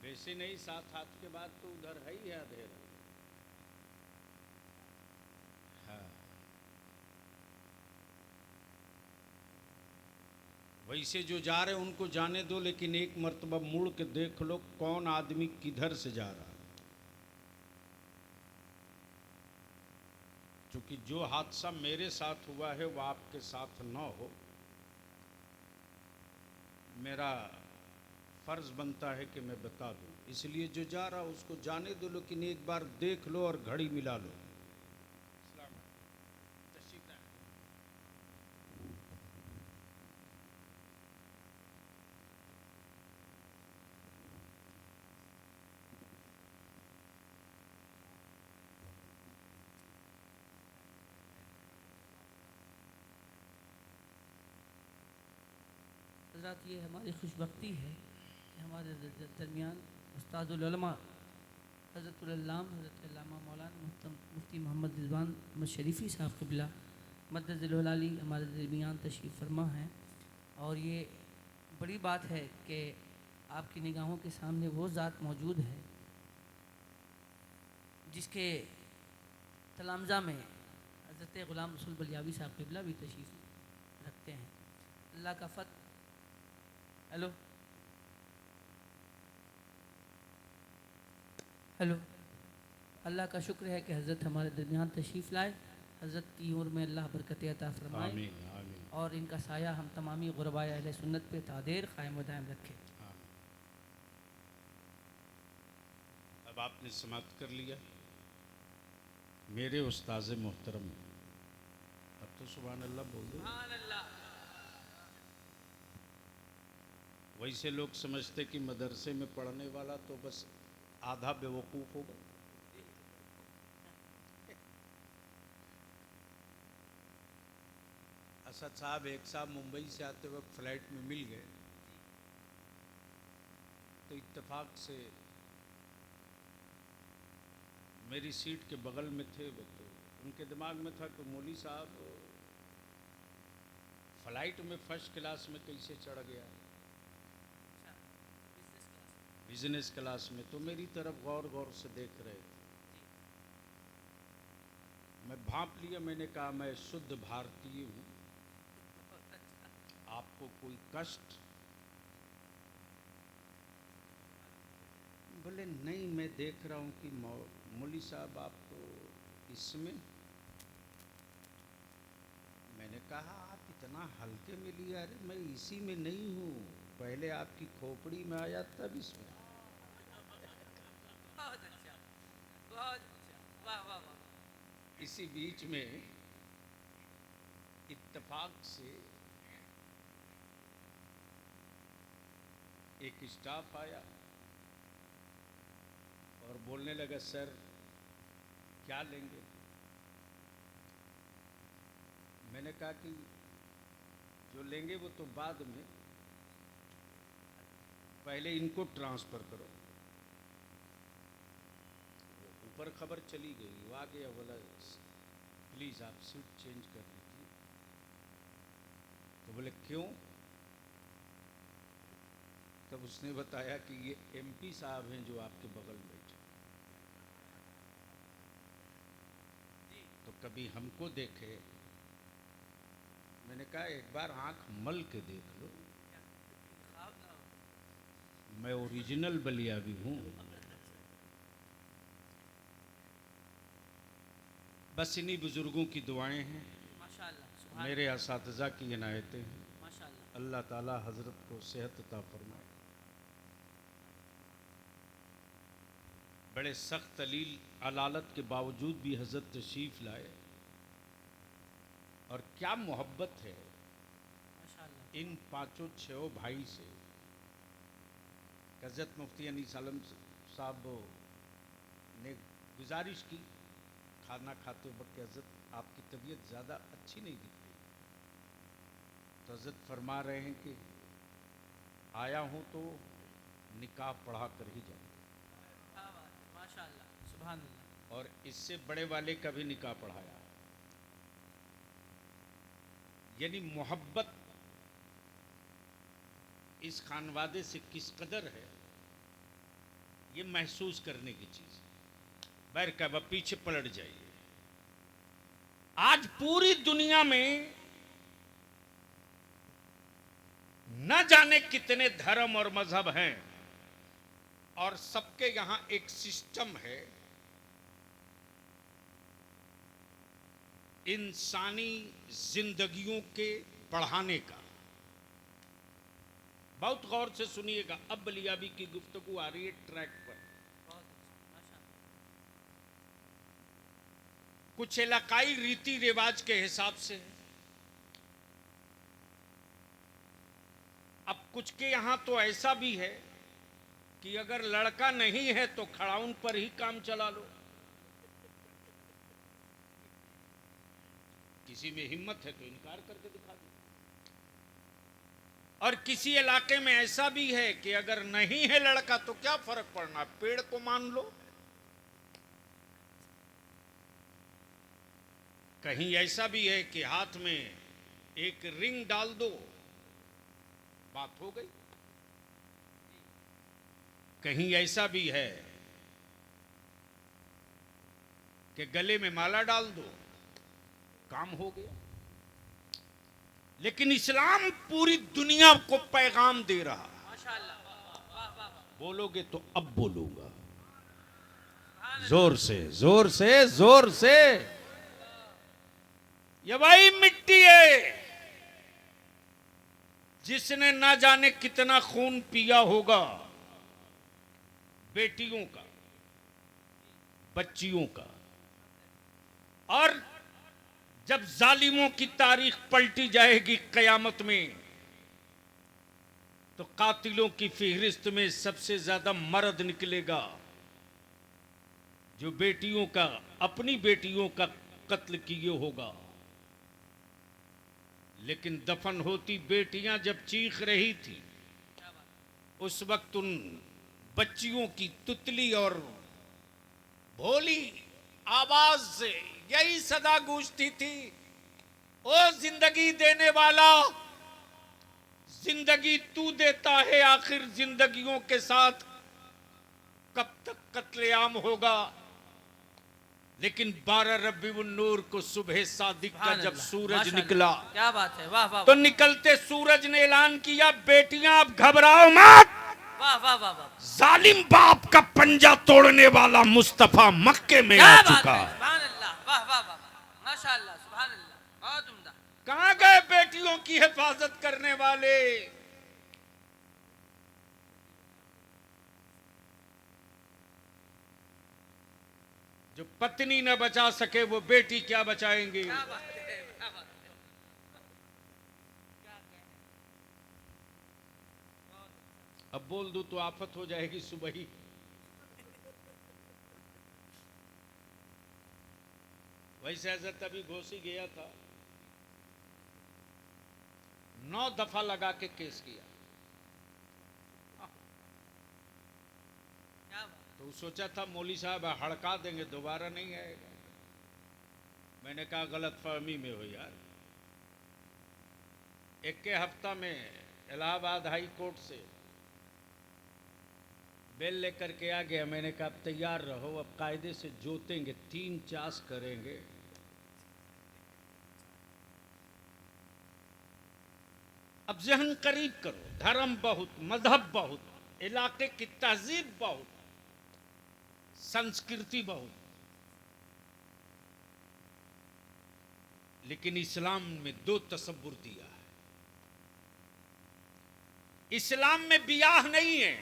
वैसे नहीं, 7 हाथ के बाद तो उधर है ही है अंधेरा। हाँ, वैसे जो जा रहे उनको जाने दो, लेकिन एक मर्तबा मुड़ के देख लो कौन आदमी किधर से जा रहा है। क्योंकि जो हादसा मेरे साथ हुआ है वो आपके साथ न हो, मेरा फर्ज बनता है कि मैं बता दूं। इसलिए जो जा रहा उसको जाने दो, लेकिन एक बार देख लो और घड़ी मिला लो। हजरात ये हमारी खुशबख्ती है कि हमारे दरमियान उस्तादुल उलमा हज़रतुल अल्लाम हज़रत अल्लामा मौलाना मुफ्ती मोहम्मद रिज़वान अहमद शरीफ़ी साहब क़िबला मद्दज़िल अली हमारे दरमियान तशरीफ़ फरमा हैं। और ये बड़ी बात है कि आपकी निगाहों के सामने वो ज़ात मौजूद है जिसके तलामज़ा में हज़रत ग़ुलाम रसूल बलियावी साहब क़िबला भी तशरीफ़ रखते हैं। अल्लाह का फ़त हेलो हेलो अल्लाह का शुक्र है कि हज़रत हमारे दरमियान तशरीफ़ लाए। हज़रत की उम्र में अल्लाह बरकत अता फरमाए आमीन, आमीन, और इनका साया हम तमामी गुरबाए अहले सुन्नत पे तादेर क़ायम व दायम रखे। आमीन। अब आपने समाप्त कर लिया मेरे उस्ताज़ मोहतरम। अब तो सुभान अल्लाह बोल दो। वैसे लोग समझते कि मदरसे में पढ़ने वाला तो बस आधा बेवकूफ़ होगा। असद साहब एक साहब मुंबई से आते वक्त फ्लाइट में मिल गए, तो इत्तेफाक से मेरी सीट के बगल में थे वो, तो उनके दिमाग में था कि मौली साहब फ्लाइट में फर्स्ट क्लास में कैसे चढ़ गया, बिजनेस क्लास में। तो मेरी तरफ गौर गौर से देख रहे थे। मैं भांप लिया, मैंने कहा मैं शुद्ध भारतीय हूँ, आपको कोई कष्ट? बोले नहीं, मैं देख रहा हूँ कि मौली साहब आप तो इसमें। मैंने कहा आप इतना हल्के में लिया। अरे मैं इसी में नहीं हूँ, पहले आपकी खोपड़ी में आया तब इसमें। बहुत अच्छा, बहुत अच्छा, वाह वाह वाह। इसी बीच में इत्तेफाक से एक स्टाफ आया और बोलने लगा, सर क्या लेंगे? मैंने कहा कि जो लेंगे वो तो बाद में, पहले इनको ट्रांसफर करो। ऊपर खबर चली गई, वो आ गया, बोला प्लीज आप सीट चेंज कर दीजिए। तो बोले क्यों? तब उसने बताया कि ये एमपी साहब हैं जो आपके बगल में बैठे, तो कभी हमको देखे। मैंने कहा एक बार आंख मल के देख लो, मैं ओरिजिनल बलियाबी हूँ। बस इन्हीं बुजुर्गों की दुआएं हैं, माशाअल्लाह, मेरे असातिज़ा की इनायतें हैं। माशाअल्लाह। अल्लाह ताला हजरत को सेहत अता फरमाए। बड़े सख्त अलालत के बावजूद भी हजरत तशरीफ लाए, और क्या मोहब्बत है माशाअल्लाह। इन पांचों छह भाई से। हजरत मुफ्ती अनीस आलम साहब ने गुजारिश की खाना खाते वक्त, हजरत आपकी तबीयत ज़्यादा अच्छी नहीं दिख रही। तो हजरत फरमा रहे हैं कि आया हूँ तो निकाह पढ़ा कर ही जाऊँ, माशाअल्लाह, सुभान अल्लाह। और इससे बड़े वाले का भी निकाह पढ़ाया। यानी मोहब्बत इस खानवादे से किस कदर है, ये महसूस करने की चीज। बैर का वह पीछे पलट जाइए। आज पूरी दुनिया में न जाने कितने धर्म और मजहब हैं, और सबके यहां एक सिस्टम है इंसानी जिंदगियों के पढ़ाने का। बहुत गौर से सुनिएगा, अब बलियाबी की गुफ्तगू आ रही है ट्रैक पर। बहुत अच्छा, माशाअल्लाह। कुछ इलाकाई रीति रिवाज के हिसाब से, अब कुछ के यहां तो ऐसा भी है कि अगर लड़का नहीं है तो खड़ाउन पर ही काम चला लो। किसी में हिम्मत है तो इनकार करके दिखा दो। और किसी इलाके में ऐसा भी है कि अगर नहीं है लड़का तो क्या फर्क पड़ना, पेड़ को मान लो। कहीं ऐसा भी है कि हाथ में एक रिंग डाल दो, बात हो गई। कहीं ऐसा भी है कि गले में माला डाल दो, काम हो गया। लेकिन इस्लाम पूरी दुनिया को पैगाम दे रहा। माशाअल्लाह, वाह वाह वाह। बोलोगे तो अब बोलूंगा, जोर से जोर से जोर से। ये वही मिट्टी है जिसने ना जाने कितना खून पिया होगा, बेटियों का, बच्चियों का। और जब जालिमों की तारीख पलटी जाएगी कयामत में, तो कातिलों की फहरिस्त में सबसे ज्यादा मर्द निकलेगा जो बेटियों का, अपनी बेटियों का कत्ल किए होगा। लेकिन दफन होती बेटियां जब चीख रही थी, उस वक्त उन बच्चियों की तुतली और भोली आवाज से यही सदा गूंजती थी, ओ जिंदगी देने वाला, जिंदगी तू देता है, आखिर जिंदगियों के साथ कब तक कत्लेआम होगा। लेकिन 12 रबीउन नूर को सुबह सादिक का जब सूरज निकला, क्या बात है, वाह वाह तो निकलते सूरज ने ऐलान किया, बेटियां अब घबराओ मत, वाह वाह वाह वाह। जालिम बाप का पंजा तोड़ने वाला मुस्तफा मक्के में क्या आ बात चुका है, है। सुभान अल्लाह, वाह वाह वाह, माशाअल्लाह, सुभान अल्लाह, बहुत उम्दा। कहां गए बेटियों की हिफाजत करने वाले? जो पत्नी न बचा सके वो बेटी क्या बचाएंगे? क्या बात है, क्या बात है। अब बोल दूं तो आफत हो जाएगी सुबह ही। वैसे हजरत अभी घोसी गया था, 9 दफा लगा के केस किया। तो सोचा था मौली साहब हड़का देंगे, दोबारा नहीं आएगा। मैंने कहा गलत फहमी में हो यार। एक के हफ्ता में इलाहाबाद हाई कोर्ट से बेल लेकर के आ गया। मैंने कहा अब तैयार रहो, अब कायदे से जोतेंगे, 3 चास करेंगे। अब जहन करीब करो, धर्म बहुत, मजहब बहुत, इलाके की तहजीब बहुत, संस्कृति बहुत, लेकिन इस्लाम में 2 तसव्वुर दिया है। इस्लाम में बियाह नहीं है,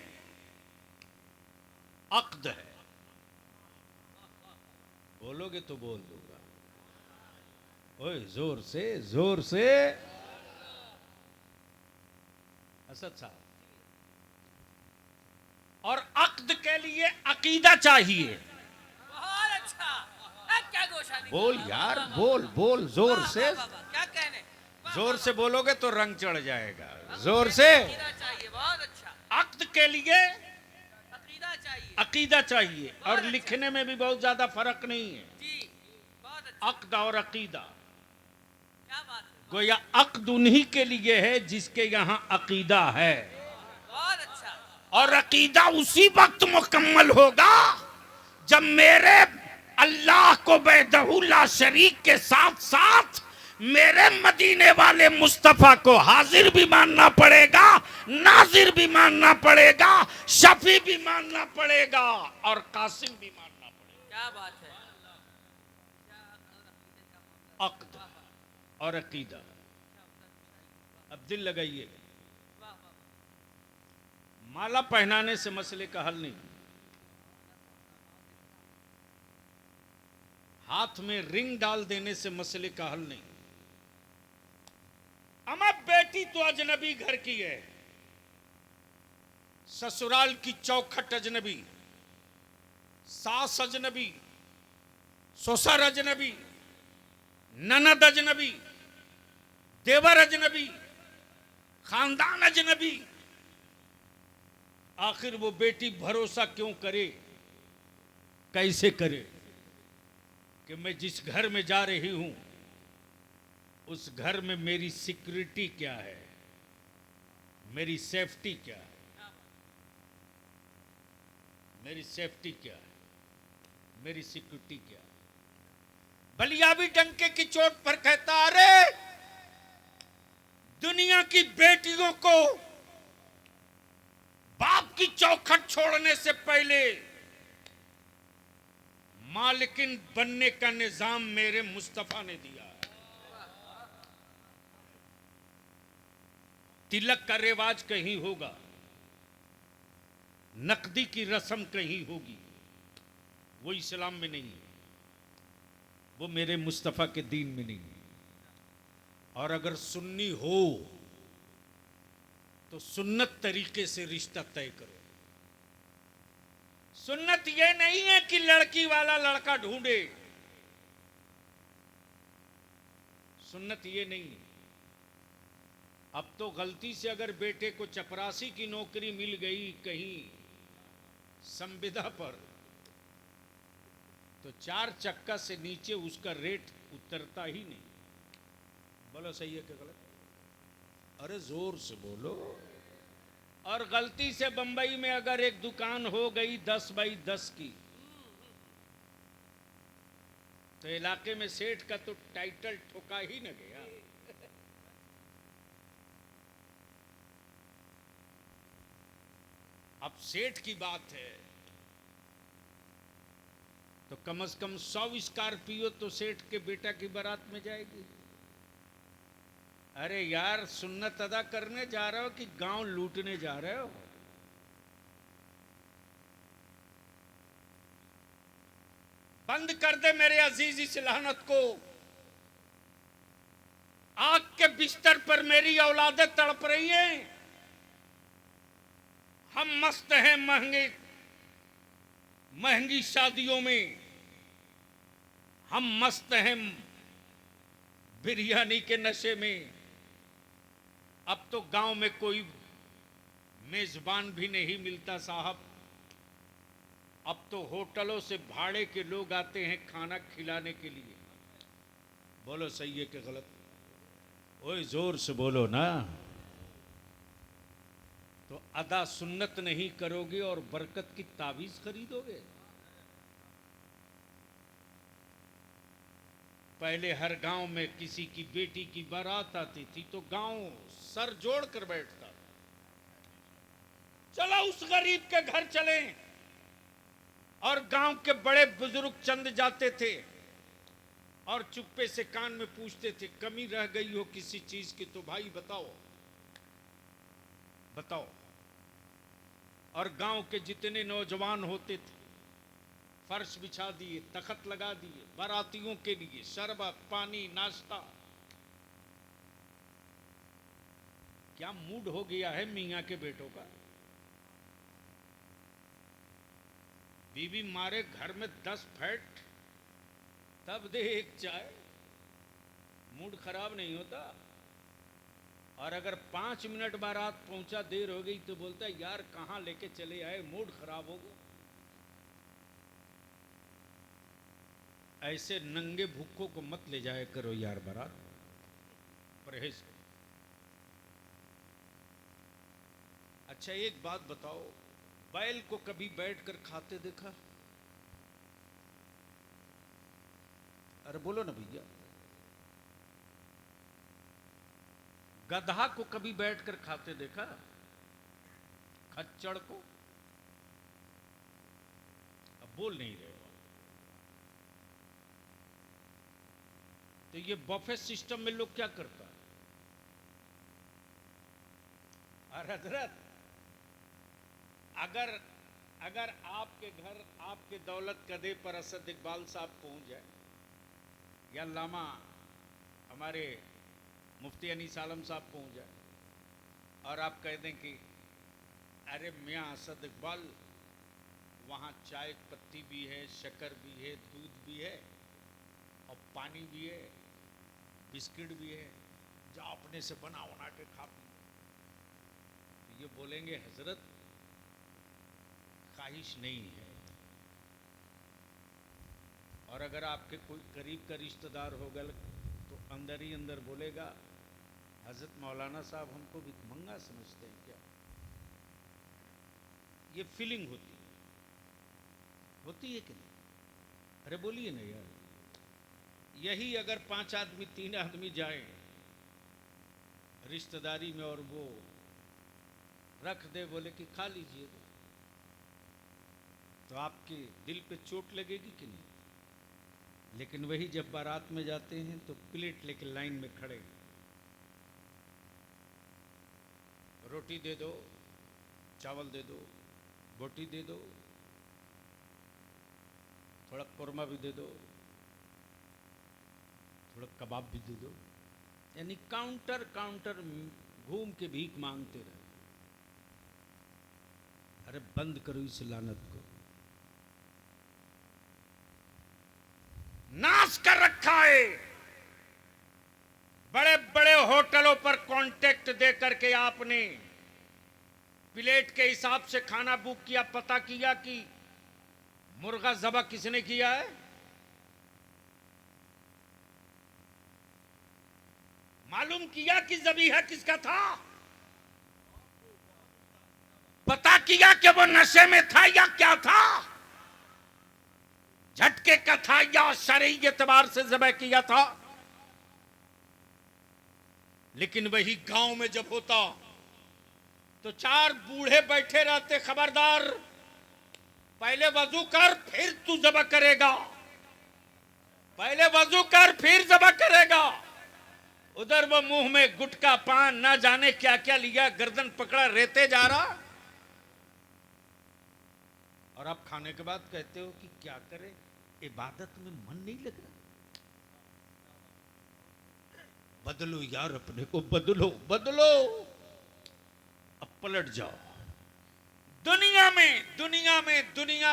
अक्द है। बोलोगे तो बोल दूंगा। ओए जोर से, जोर से। असद साहब, और अक्द के लिए अकीदा चाहिए। बहुत अच्छा। क्या गोशा बोल यार, बोल बोल जोर से। क्या कहने, जोर से बोलोगे तो रंग चढ़ जाएगा। जोर से। अकीदा चाहिए। बहुत अच्छा। अक्द के लिए अकीदा चाहिए अकीदा चाहिए, और लिखने में भी बहुत ज्यादा फर्क नहीं है। जी। बहुत अच्छा। अक्द और अकीदा, क्या बात है। गोया अक्द उन्हीं के लिए है जिसके यहाँ अकीदा है, बहुत अच्छा। और अकीदा उसी वक्त मुकम्मल होगा जब मेरे अल्लाह को वहदहू ला शरीक के साथ साथ मेरे मदीने वाले मुस्तफा को हाजिर भी मानना पड़ेगा, नाजिर भी मानना पड़ेगा, शफी भी मानना पड़ेगा, और कासिम भी मानना पड़ेगा। क्या बात है। अक्द और अकीदा। अब दिल लगाइए, माला पहनाने से मसले का हल नहीं, हाथ में रिंग डाल देने से मसले का हल नहीं। अम्मा बेटी तो अजनबी घर की है, ससुराल की चौखट अजनबी, सास अजनबी, ससुर अजनबी, ननद अजनबी, देवर अजनबी, खानदान अजनबी। आखिर वो बेटी भरोसा क्यों करे, कैसे करे कि मैं जिस घर में जा रही हूं उस घर में मेरी सिक्योरिटी क्या है, मेरी सेफ्टी क्या है, मेरी सेफ्टी क्या है, मेरी सिक्योरिटी क्या है। बलियाबी डंके की चोट पर कहता, अरे दुनिया की बेटियों को बाप की चौखट छोड़ने से पहले मालिकिन बनने का निजाम मेरे मुस्तफा ने दिया। तिलक का रिवाज कहीं होगा, नकदी की रस्म कहीं होगी, वो इस्लाम में नहीं है, वो मेरे मुस्तफा के दीन में नहीं है। और अगर सुन्नी हो तो सुन्नत तरीके से रिश्ता तय करो। सुन्नत ये नहीं है कि लड़की वाला लड़का ढूंढे, सुन्नत ये नहीं है। अब तो गलती से अगर बेटे को चपरासी की नौकरी मिल गई कहीं संविदा पर, तो 4 चक्का से नीचे उसका रेट उतरता ही नहीं। बोलो सही है कि गलत? अरे जोर से बोलो। और गलती से बंबई में अगर एक दुकान हो गई 10 बाई 10 की, तो इलाके में सेठ का तो टाइटल ठोका ही न गया। अब सेठ की बात है तो कम से कम 100 स्कॉर्पियो तो सेठ के बेटा की बारात में जाएगी। अरे यार, सुन्नत अदा करने जा रहे हो कि गांव लूटने जा रहे हो? बंद कर दे मेरे अजीज इस लानत को। आग के बिस्तर पर मेरी औलादें तड़प रही हैं, हम मस्त हैं महंगी शादियों में, हम मस्त हैं बिरयानी के नशे में। अब तो गांव में कोई मेजबान भी नहीं मिलता साहब। अब तो होटलों से भाड़े के लोग आते हैं खाना खिलाने के लिए। बोलो सही है कि गलत? ओए जोर से बोलो ना। तो अदा सुन्नत नहीं करोगे और बरकत की ताबीज खरीदोगे? पहले हर गांव में किसी की बेटी की बारात आती थी तो गांव सर जोड़ कर बैठता। चला उस गरीब के घर चले, और गांव के बड़े बुजुर्ग चंद जाते थे और चुप्पे से कान में पूछते थे, कमी रह गई हो किसी चीज की तो भाई बताओ बताओ। और गांव के जितने नौजवान होते थे फर्श बिछा दिए, तखत लगा दिए, बारातियों के लिए शरबत पानी नाश्ता। क्या मूड हो गया है मियां के बेटों का। बीवी मारे घर में 10 फैट तब दे एक चाय, मूड खराब नहीं होता। और अगर 5 मिनट बारात पहुंचा देर हो गई तो बोलता है यार कहां लेके चले आए, मूड खराब हो गया। ऐसे नंगे भूखों को मत ले जाया करो यार बारात, परहेज करो। अच्छा एक बात बताओ, बैल को कभी बैठकर खाते देखा? अरे बोलो ना भैया। गधा को कभी बैठकर खाते देखा? खच्चड़ को? अब बोल नहीं रहे हो। तो ये बफे सिस्टम में लोग क्या करता है? अरे हजरत, अगर आपके घर आपके दौलत कदे पर असद इकबाल साहब पहुंच जाए या लामा हमारे मुफ्ती अनीस आलम साहब पहुंच जाए और आप कह दें कि अरे मियाँ असद इकबाल वहाँ चाय पत्ती भी है, शक्कर भी है, दूध भी है और पानी भी है, बिस्किट भी है, जा अपने से बना के खा पी। तो ये बोलेंगे हजरत ख्वाहिश नहीं है। और अगर आपके कोई करीब का रिश्तेदार होगा तो अंदर ही अंदर बोलेगा हजरत मौलाना साहब हमको भिखमंगा समझते हैं क्या? ये फीलिंग होती है कि नहीं? अरे बोलिए ना यार। यही अगर 5 आदमी 3 आदमी जाए रिश्तेदारी में और वो रख दे बोले कि खा लीजिए, तो आपके दिल पे चोट लगेगी कि नहीं? लेकिन वही जब बारात में जाते हैं तो प्लेट लेके लाइन में खड़े, रोटी दे दो, चावल दे दो, बोटी दे दो, थोड़ा कोरमा भी दे दो, थोड़ा कबाब भी दे दो, यानी काउंटर घूम के भीख मांगते रहे। अरे बंद करो इस लानत को। नाश कर रखा है। बड़े बड़े होटलों पर कांटेक्ट दे करके आपने प्लेट के हिसाब से खाना बुक किया, पता किया कि मुर्गा ज़बह किसने किया है? मालूम किया कि ज़बीहा किसका था? पता किया कि वो नशे में था या क्या था? झटके का था या शरई एतबार से ज़बह किया था? लेकिन वही गांव में जब होता तो 4 बूढ़े बैठे रहते, खबरदार पहले वजू कर फिर तू ज़बह करेगा, पहले वजू कर फिर ज़बह करेगा। उधर वो मुंह में गुटखा पान ना जाने क्या क्या लिया, गर्दन पकड़ा रेते जा रहा, और आप खाने के बाद कहते हो कि क्या करें, इबादत में मन नहीं लग रहा। बदलो यार, अपने को बदलो बदलो। अब पलट जाओ, दुनिया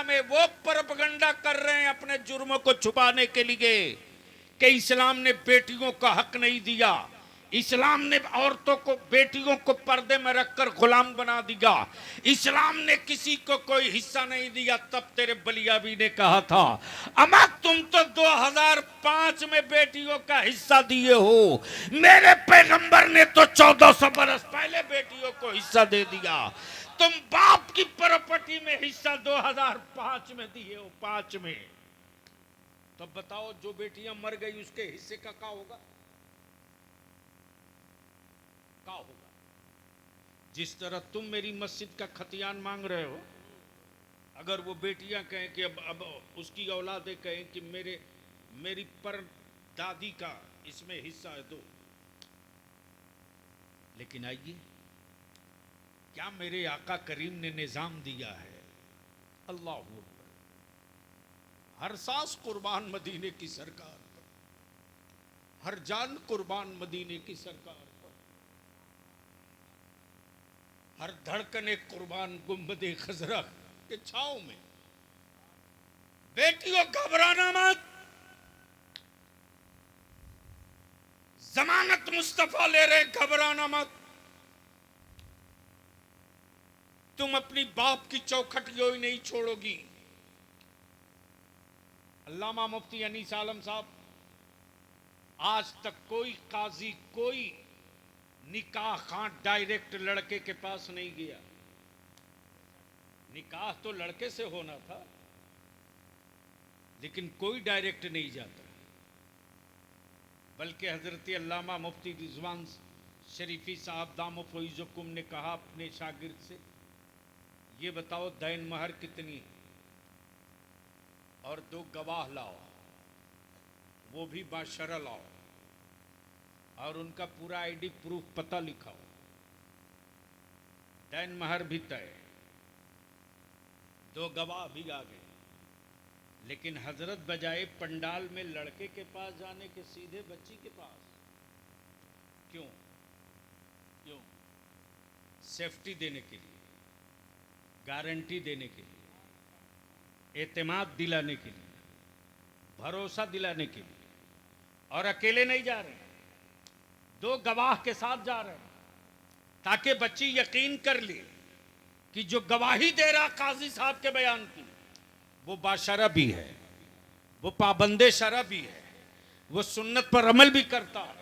में वो प्रोपेगेंडा कर रहे हैं अपने जुर्मों को छुपाने के लिए कि इस्लाम ने बेटियों का हक नहीं दिया, इस्लाम ने औरतों को, बेटियों को पर्दे में रखकर गुलाम बना दिया, इस्लाम ने किसी को कोई हिस्सा नहीं दिया। तब तेरे बलियाबी ने कहा था, अमा तुम तो 2005 में बेटियों का हिस्सा दिए हो, मेरे पैगंबर ने तो 1400 बरस पहले बेटियों को हिस्सा दे दिया। तुम बाप की प्रॉपर्टी में हिस्सा 2005 में दिए हो, 5 में। तब बताओ जो बेटियां मर गई उसके हिस्से का क्या होगा? क्या होगा? जिस तरह तुम मेरी मस्जिद का खतियान मांग रहे हो, अगर वो बेटियां कहें कि अब उसकी औलादें कहें कि मेरी पर दादी का इसमें हिस्सा है, दो। लेकिन आइए, क्या मेरे आका करीम ने निजाम दिया है? अल्लाह अकबर। हर सांस कुर्बान मदीने की सरकार पर, हर जान कुर्बान मदीने की सरकार पर, हर धड़कने कुर्बान गुंबदे खजरा के छांव में। बेटियों घबराना मत, जमानत मुस्तफा ले रहे, घबराना मत। तुम अपनी बाप की चौखट यो ही नहीं छोड़ोगी। अल्लामा मुफ्ती अनीस आलम साहब, आज तक कोई काजी, कोई निकाह खां डायरेक्ट लड़के के पास नहीं गया। निकाह तो लड़के से होना था, लेकिन कोई डायरेक्ट नहीं जाता। बल्कि हजरत अल्लामा मुफ्ती रिजवान शरीफी साहब दामो फैज़ुकुम ने कहा अपने शागिर्द से, ये बताओ दैन महर कितनी है और 2 गवाह लाओ, वो भी बाशरा लाओ, और उनका पूरा आईडी प्रूफ पता लिखाओ। दैन महर भी तय, 2 गवाह भी आ गए। लेकिन हजरत बजाय पंडाल में लड़के के पास जाने के सीधे बच्ची के पास क्यों? क्यों? सेफ्टी देने के लिए, गारंटी देने के लिए, एतमाद दिलाने के लिए, भरोसा दिलाने के लिए। और अकेले नहीं जा रहे, 2 गवाह के साथ जा रहे हैं, ताकि बच्ची यकीन कर ले कि जो गवाही दे रहा काजी साहब के बयान की, वो बाशरा भी है, वो पाबंदे शरा भी है, वो सुन्नत पर अमल भी करता है।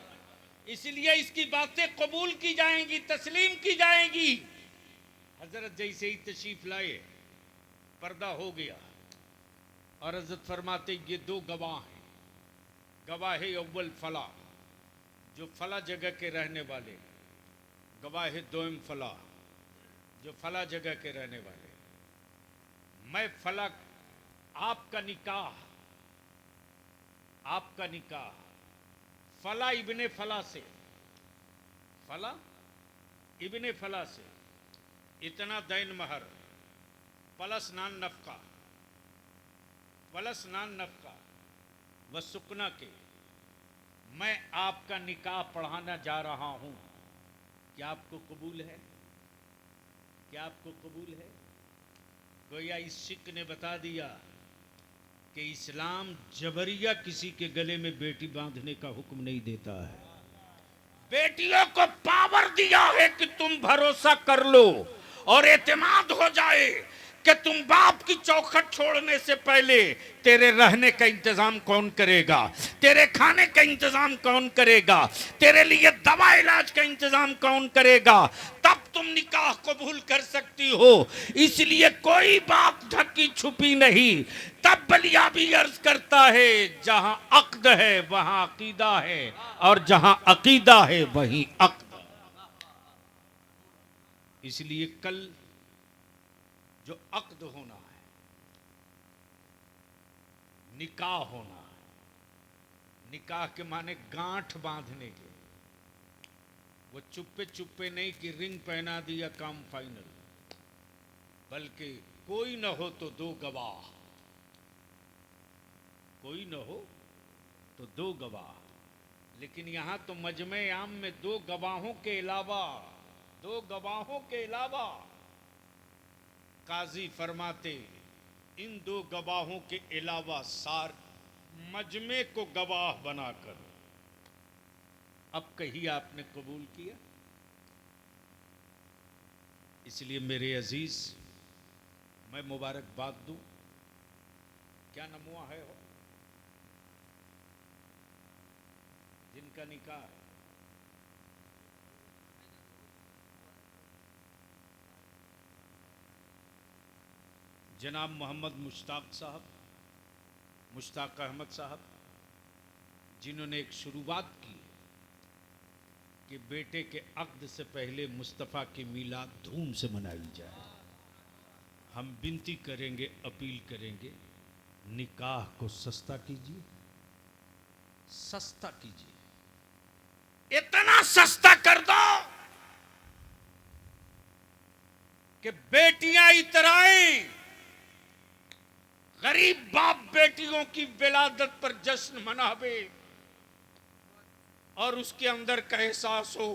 इसलिए इसकी बातें कबूल की जाएंगी, तस्लीम की जाएंगी। हजरत जैसे ही तशरीफ लाए, पर्दा हो गया और हजरत फरमाते, ये 2 गवाह हैं। गवाह अव्वल फला, जो फला जगह के रहने वाले, गवाह दोम फला, जो फला जगह के रहने वाले। मैं फला, आपका निकाह फला इब्ने फला से, फला इब्ने फला से इतना दैन महर प्लस नान नफका व सुकना के, मैं आपका निकाह पढ़ाना जा रहा हूं। क्या आपको कबूल है? क्या आपको कबूल है? गोया इस शिक ने बता दिया कि इस्लाम जबरिया किसी के गले में बेटी बांधने का हुक्म नहीं देता है। बेटियों को पावर दिया है कि तुम भरोसा कर लो और एतमाद हो जाए कि तुम बाप की चौखट छोड़ने से पहले तेरे रहने का इंतजाम कौन करेगा, तेरे खाने का इंतजाम कौन करेगा, तेरे लिए दवा इलाज का इंतजाम कौन करेगा, तब तुम निकाह कबूल कर सकती हो। इसलिए कोई बात ढकी छुपी नहीं। तब बलियाबी अर्ज करता है, जहां अक्द है वहां अकीदा है, और जहां अकीदा है वहीं अक्द। इसलिए कल जो अक्द होना है, निकाह होना है, निकाह के माने गांठ बांधने के, वो चुप्पे चुप्पे नहीं कि रिंग पहना दिया काम फाइनल, बल्कि कोई न हो तो 2 गवाह, कोई न हो तो 2 गवाह। लेकिन यहां तो मजमे आम में 2 गवाहों के अलावा काजी फरमाते इन दो गवाहों के अलावा सार मजमे को गवाह बनाकर अब कहीं आपने कबूल किया। इसलिए मेरे अजीज, मैं मुबारकबाद दूं। क्या नमुआ है हो जिनका निकाह है? जनाब मोहम्मद मुश्ताक साहब, मुश्ताक अहमद साहब, जिन्होंने एक शुरुआत की कि बेटे के अक़्द से पहले मुस्तफ़ा की मीलाद धूम से मनाई जाए। हम विनती करेंगे, अपील करेंगे, निकाह को सस्ता कीजिए, सस्ता कीजिए। इतना सस्ता कर दो कि बेटियां इतराएं, गरीब बाप बेटियों की विलादत पर जश्न मनावे और उसके अंदर का एहसास हो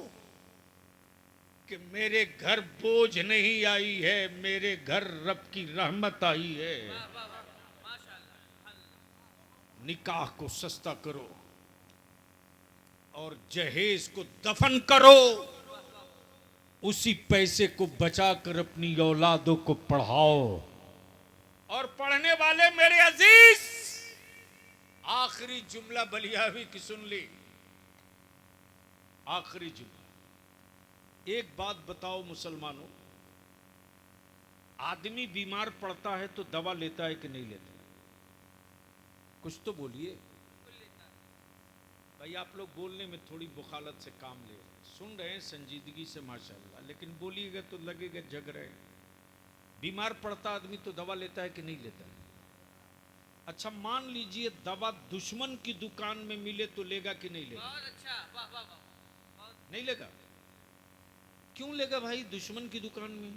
कि मेरे घर बोझ नहीं आई है, मेरे घर रब की रहमत आई है। निकाह को सस्ता करो और जहेज को दफन करो। उसी पैसे को बचाकर अपनी औलादों को पढ़ाओ। और पढ़ने वाले मेरे अजीज, आखिरी जुमला बलियावी की सुन ली, आखिरी जुमला। एक बात बताओ मुसलमानों, आदमी बीमार पड़ता है तो दवा लेता है कि नहीं लेता? कुछ तो बोलिए भाई। आप लोग बोलने में थोड़ी बुखालत से काम ले रहे हैं, सुन रहे हैं संजीदगी से माशाल्लाह, लेकिन बोलिएगा तो लगेगा जग रहे हैं। बीमार पड़ता आदमी तो दवा लेता है कि नहीं लेता है? अच्छा, मान लीजिए दवा दुश्मन की दुकान में मिले तो लेगा कि नहीं लेगा? बहुत अच्छा, वाह वाह वाह, नहीं लेगा। क्यों लेगा भाई दुश्मन की दुकान में?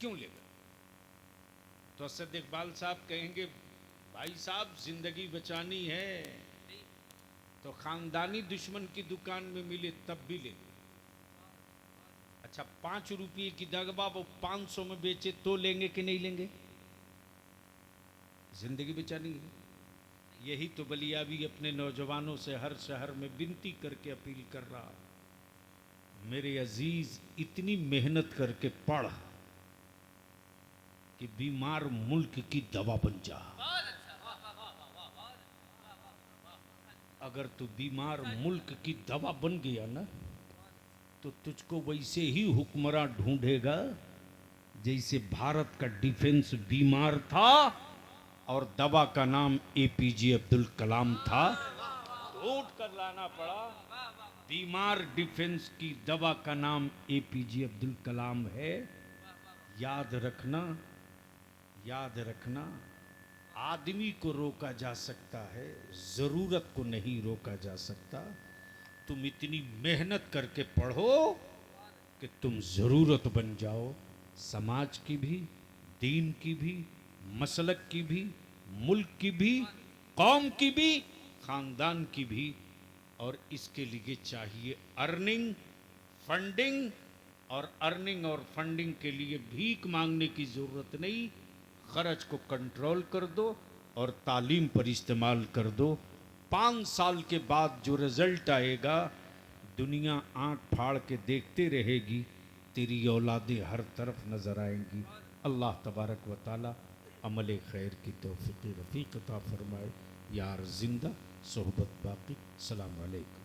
क्यों लेगा? तो असद इकबाल साहब कहेंगे भाई साहब जिंदगी बचानी है तो खानदानी दुश्मन की दुकान में मिले तब भी ले। अच्छा, 5 रुपये की दगबा वो 500 में बेचे तो लेंगे कि नहीं लेंगे? जिंदगी बचानी है। यही तो बलियावी अपने नौजवानों से हर शहर में विनती करके अपील कर रहा, मेरे अजीज इतनी मेहनत करके पढ़ कि बीमार मुल्क की दवा बन जा। अगर तू बीमार मुल्क की दवा बन गया ना तो तुझको वैसे ही हुक्मरान ढूंढेगा जैसे भारत का डिफेंस बीमार था और दवा का नाम एपीजे अब्दुल कलाम था। ढूंढ कर लाना पड़ा। बीमार डिफेंस की दवा का नाम एपीजे अब्दुल कलाम है। याद रखना, याद रखना, आदमी को रोका जा सकता है, जरूरत को नहीं रोका जा सकता। तुम इतनी मेहनत करके पढ़ो कि तुम जरूरत बन जाओ, समाज की भी, दीन की भी, मसलक की भी, मुल्क की भी, कौम की भी, खानदान की भी। और इसके लिए चाहिए अर्निंग, फंडिंग। और अर्निंग और फंडिंग के लिए भीख मांगने की जरूरत नहीं। खर्च को कंट्रोल कर दो और तालीम पर इस्तेमाल कर दो। 5 साल के बाद जो रिजल्ट आएगा, दुनिया आंख फाड़ के देखते रहेगी, तेरी औलादें हर तरफ नजर आएंगी। अल्लाह तबारक व ताला अमल खैर की तौफीक रफ़ीक अता फरमाए। यार जिंदा सोहबत बाकी। सलाम अलैकुम।